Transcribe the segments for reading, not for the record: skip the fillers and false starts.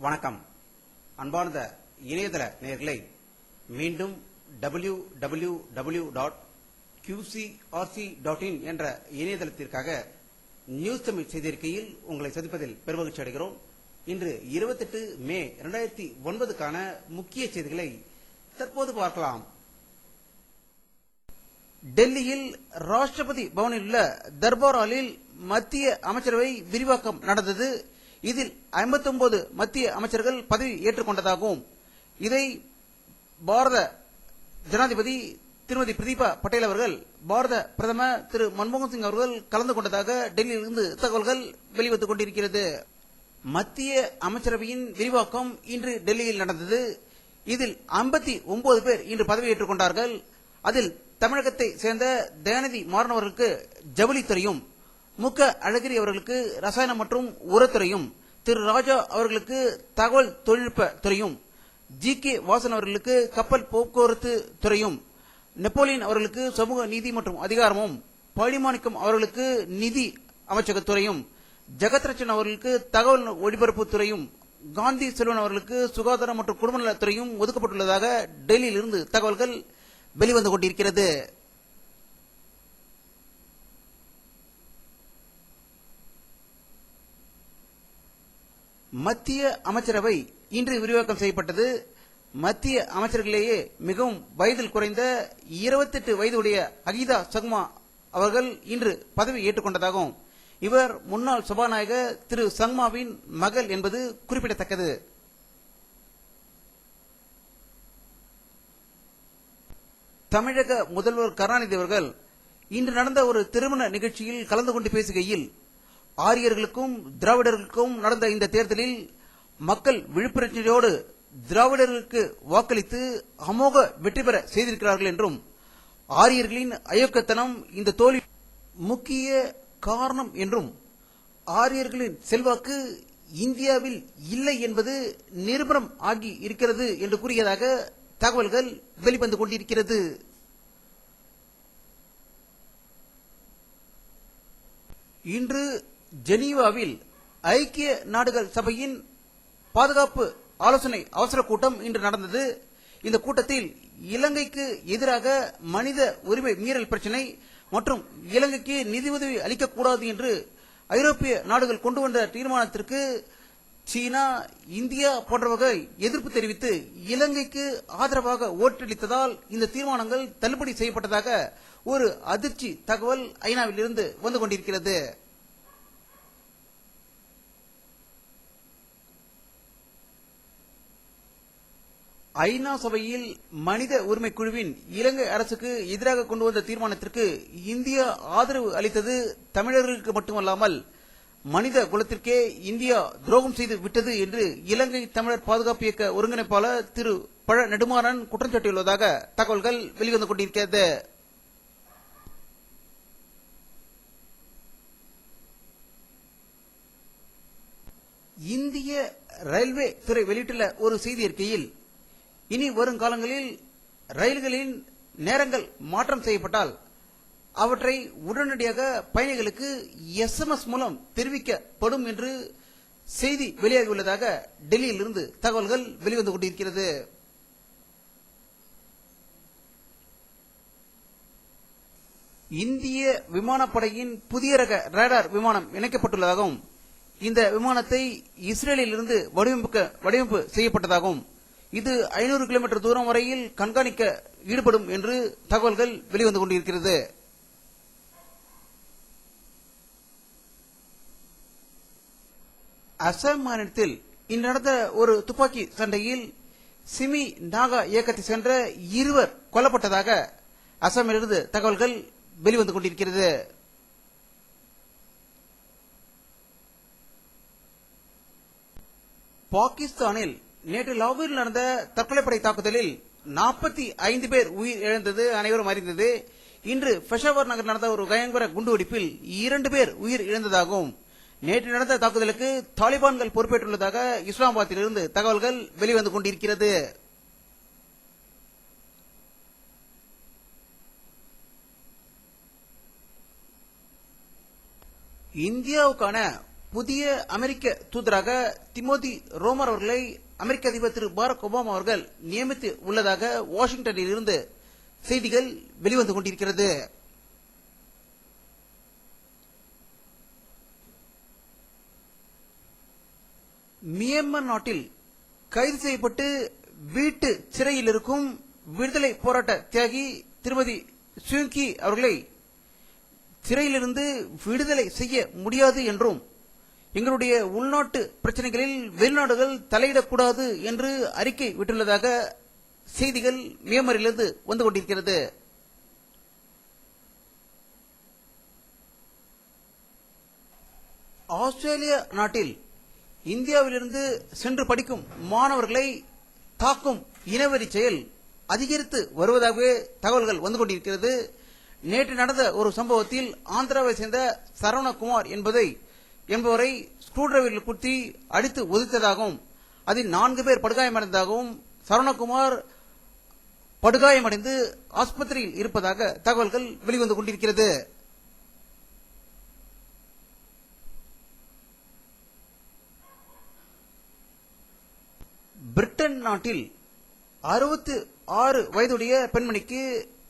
வணக்கம். அன்பார்ந்த இணையதள நேயர்களே, மீண்டும் www.qcrc.in என்ற இணையதளத்திற்காக நியூஸ் தமிழ் செய்திருக்கையில் உங்களை சந்திப்பதில் பெருமகிழ்ச்சி அடைகிறோம். இன்று 28 மே 2009க்கான முக்கிய செய்திகளை தற்போது பார்க்கலாம். டெல்லியில் ராஷ்டிரபதி பவனில் உள்ள தர்பார் ஹாலில் மத்திய அமைச்சரவை விரிவாக்கம் நடந்தது. இதில் 59 மத்திய அமைச்சர்கள் பதவி ஏற்றுக்கொண்டதாகவும் இதை பாரத ஜனாதிபதி திருமதி பிரதீபா பட்டேல் அவர்கள், பாரத பிரதமர் திரு மன்மோகன் சிங் அவர்கள் கலந்து கொண்டதாக டெல்லியிலிருந்து தகவல்கள் வெளிவந்து கொண்டிருக்கிறது. மத்திய அமைச்சரவையின் விரிவாக்கம் இன்று டெல்லியில் நடந்தது. இதில் 59 பேர் இன்று பதவியேற்றுக் கொண்டார்கள். அதில் தமிழகத்தை சேர்ந்த தயாநிதி மாறன் அவர்களுக்கு ஜவுளித்துறையும், முக அழகிரி அவர்களுக்கு ரசாயனம் மற்றும் உரத்துறையும், திரு ராஜா அவர்களுக்கு தகவல் தொழில்நுட்ப துறையும், ஜி.கே. வாசன் அவர்களுக்கு கப்பல் போக்குவரத்து துறையும், நெப்போலியன் அவர்களுக்கு சமூக நீதி மற்றும் அதிகாரமும், பழனிமாணிக்கம் அவர்களுக்கு நிதி அமைச்சகத்துறையும், ஜெகத்ரட்சன் அவர்களுக்கு தகவல் ஒலிபரப்பு துறையும், காந்தி செல்வன் அவர்களுக்கு சுகாதாரம் மற்றும் குடும்ப நலத்துறையும் ஒதுக்கப்பட்டுள்ளதாக டெல்லியில் இருந்து தகவல்கள் வெளிவந்து கொண்டிருக்கிறது. மத்திய அமைச்சரவை இன்று விரிவாக்கம் செய்யப்பட்டது. மத்திய அமைச்சர்களிலேயே மிகவும் வயதில் குறைந்த 28 வயதுடைய அகிதா சர்மா அவர்கள் இன்று பதவி ஏற்றுக்கொண்டதாகவும், இவர் முன்னாள் சபாநாயகர் திரு சங்மாவின் மகள் என்பது குறிப்பிடத்தக்கது. தமிழக முதல்வர் கருணாநிதி அவர்கள் இன்று நடந்த ஒரு திருமண நிகழ்ச்சியில் கலந்து கொண்டு பேசுகையில், ஆரியர்களுக்கும் திராவிடர்களுக்கும் நடந்த இந்த தேர்தலில் மக்கள் விழிப்புணர்ச்சியோடு திராவிடர்களுக்கு வாக்களித்து அமோக வெற்றி பெற செய்திருக்கிறார்கள் என்றும், ஆரியர்களின் அயோக்கியத்தனம் இந்த தோல்வி முக்கிய காரணம் என்றும், ஆரியர்களின் செல்வாக்கு இந்தியாவில் இல்லை என்பது நிரூபணம் ஆகி இருக்கிறது என்று கூறியதாக தகவல்கள் வெளிவந்து கொண்டிருக்கிறது. இன்று ஜெனீவாவில் ஐக்கிய நாடுகள் சபையின் பாதுகாப்பு ஆலோசனை அவசர கூட்டம் இன்று நடந்தது. இந்த கூட்டத்தில் இலங்கைக்கு எதிராக மனித உரிமை மீறல் பிரச்சினை மற்றும் இலங்கைக்கு நிதியுதவி அளிக்கக்கூடாது என்று ஐரோப்பிய நாடுகள் கொண்டு வந்த தீர்மானத்திற்கு சீனா, இந்தியா போன்றவர்கள் எதிர்ப்பு தெரிவித்து இலங்கைக்கு ஆதரவாக ஓட்டளித்ததால் இந்த தீர்மானங்கள் தள்ளுபடி செய்யப்பட்டதாக ஒரு அதிர்ச்சி தகவல் ஐநாவில் இருந்து வந்து கொண்டிருக்கிறது. ஐநா சபையில் மனித உரிமை குழுவின் இலங்கை அரசுக்கு எதிராக கொண்டு வந்த தீர்மானத்திற்கு இந்தியா ஆதரவு அளித்தது தமிழர்களுக்கு மட்டுமல்லாமல் மனித குலத்திற்கே இந்தியா துரோகம் செய்து விட்டது என்று இலங்கை தமிழர் பாதுகாப்பு இயக்க ஒருங்கிணைப்பாளர் திரு பழ நெடுமாறன் குற்றம் சாட்டியுள்ளதாக தகவல்கள் வெளிவந்து கொண்டிருக்கிறது. இந்திய ரயில்வே துறை வெளியிட்டுள்ள ஒரு செய்தி அறிக்கையில், இனி வரும் காலங்களில் ரயில்களின் நேரங்கள் மாற்றம் செய்யப்பட்டால் அவற்றை உடனடியாக பயணிகளுக்கு SMS மூலம் தெரிவிக்கப்படும் என்று செய்தி வெளியாகியுள்ளதாக டெல்லியில் இருந்து தகவல்கள் வெளிவந்து கொண்டிருக்கிறது. இந்திய விமானப்படையின் புதிய ரக ரேடார் விமானம் இணைக்கப்பட்டுள்ளதாகவும், இந்த விமானத்தை இஸ்ரேலில் இருந்து வடிவமைப்பு செய்யப்பட்டதாகவும், இது 500 கிலோமீட்டர் தூரம் வரையில் கண்காணிக்க ஈடுபடும் என்று தகவல்கள் வெளிவந்து கொண்டிருக்கிறது. அசாம் மாநிலத்தில் இன்று நடந்த ஒரு துப்பாக்கி சண்டையில் சிமி நாகா இயக்கத்தை சென்ற 2 கொல்லப்பட்டதாக அசாமிலிருந்து தகவல்கள் வெளிவந்து கொண்டிருக்கிறது. பாகிஸ்தானில் நேற்று லாகூரில் நடந்த தற்கொலைப்படை தாக்குதலில் 45 பேர் உயிர் இழந்தது அனைவரும் அறிந்தது. இன்று பெஷாவர் நகர் நடந்த ஒரு பயங்கர குண்டுவெடிப்பில் 2 பேர் உயிர் இழந்ததாகவும், நேற்று நடந்த தாக்குதலுக்கு தாலிபான்கள் பொறுப்பேற்றுள்ளதாக இஸ்லாமாபாத்தில் இருந்து தகவல்கள் வெளிவந்து கொண்டிருக்கிறது. இந்தியாவுக்கான புதிய அமெரிக்க தூதராக திமோதி ரோமர் அவர்களை அமெரிக்க அதிபர் திரு பாரக் ஒபாமா அவர்கள் நியமித்து உள்ளதாக வாஷிங்டனில் இருந்து செய்திகள் வெளிவந்து கொண்டிருக்கிறது. மியான்மர் நாட்டில் கைது செய்யப்பட்டு வீட்டு சிறையில் இருக்கும் விடுதலை போராட்ட தியாகி திருமதி சுங்கி அவர்களை சிறையிலிருந்து விடுதலை செய்ய முடியாது என்றும் எங்களுடைய உள்நாட்டு பிரச்சனைகளில் வெளிநாடுகள் தலையிடக்கூடாது என்று அறிக்கை விட்டுள்ளதாக செய்திகள் மியான்மரிலிருந்து வந்து கொண்டிருக்கிறது. ஆஸ்திரேலியா நாட்டில் இந்தியாவிலிருந்து சென்று படிக்கும் மாணவர்களை தாக்கும் இனவெறி செயல் அதிகரித்து வருவதாகவே தகவல்கள் வந்து கொண்டிருக்கிறது. நேற்று நடந்த ஒரு சம்பவத்தில் ஆந்திராவை சேர்ந்த சரவணகுமார் என்பவரை ஸ்க்ரூ டிரைவரில் குத்தி அடித்து ஒதுக்கியதாகவும் அதில் 4 பேர் படுகாயமடைந்ததாகவும் சரவணகுமார் படுகாயமடைந்து ஆஸ்பத்திரியில் இருப்பதாக தகவல்கள் வெளிவந்து கொண்டிருக்கிறது. பிரிட்டன் நாட்டில் 66 வயதுடைய பெண்மணிக்கு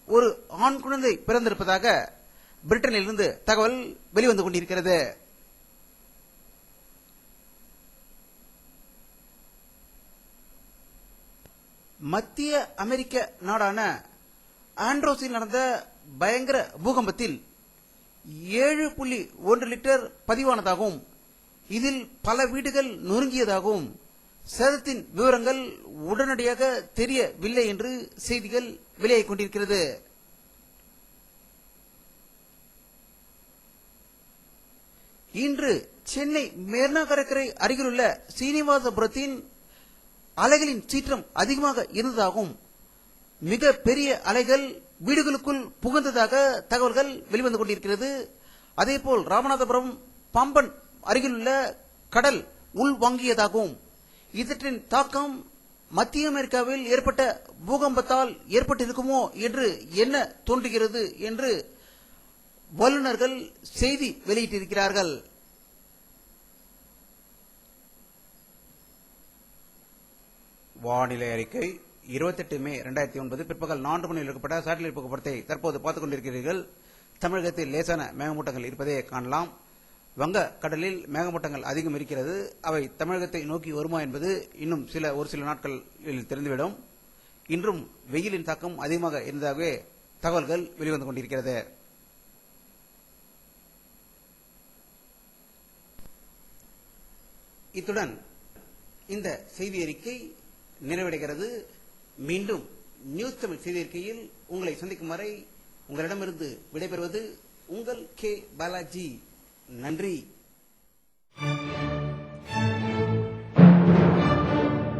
ஒரு ஆண் குழந்தை பிறந்திருப்பதாக பிரிட்டனிலிருந்து தகவல் வெளிவந்து கொண்டிருக்கிறது. மத்திய அமெரிக்க நாடான ஆண்ட்ரோஸில் நடந்த பயங்கர பூகம்பத்தில் 7.1 லிட்டர் பதிவானதாகவும் இதில் பல வீடுகள் நொறுங்கியதாகவும் சேதத்தின் விவரங்கள் உடனடியாக தெரியவில்லை என்று செய்திகள் வெளியாகிக் கொண்டிருக்கிறது. இன்று சென்னை மெரினா கடற்கரை அருகிலுள்ள சீனிவாசபுரத்தின் அலைகளின் சீற்றம் அதிகமாக இருந்ததாகவும் மிக பெரிய அலைகள் வீடுகளுக்குள் புகுந்ததாக தகவல்கள் வெளிவந்து கொண்டிருக்கிறது. அதேபோல் ராமநாதபுரம் பாம்பன் அருகிலுள்ள கடல் உள்வாங்கியதாகவும் இதற்றின் தாக்கம் மத்திய அமெரிக்காவில் ஏற்பட்ட பூகம்பத்தால் ஏற்பட்டிருக்குமோ என்று என்ன தோன்றுகிறது என்று வல்லுநர்கள் செய்தி வெளியிட்டிருக்கிறார்கள். வானிலை அறிக்கை 28 மே 2009 பிற்பகல் 4 மணியில் எடுக்கப்பட்ட சேட்டலைட் புகைப்படத்தை தற்போது பார்த்துக் கொண்டிருக்கிறீர்கள். தமிழகத்தில் லேசான மேகமூட்டங்கள் இருப்பதை காணலாம். வங்க கடலில் மேகமூட்டங்கள் அதிகம் இருக்கிறது. அவை தமிழகத்தை நோக்கி வருமா என்பது இன்னும் ஒரு சில நாட்களில் தெரிந்துவிடும். இன்றும் வெயிலின் தாக்கம் அதிகமாக இருந்ததாகவே தகவல்கள் வெளிவந்து கொண்டிருக்கிறது. இத்துடன் இந்த செய்தி அறிக்கை நிறைவடைகிறது. மீண்டும் நியூஸ் தமிழ் செய்தி அறிக்கையில் உங்களை சந்திக்கும் வரை உங்களிடமிருந்து விடைபெறுவது உங்கள் கே பாலாஜி. நன்றி.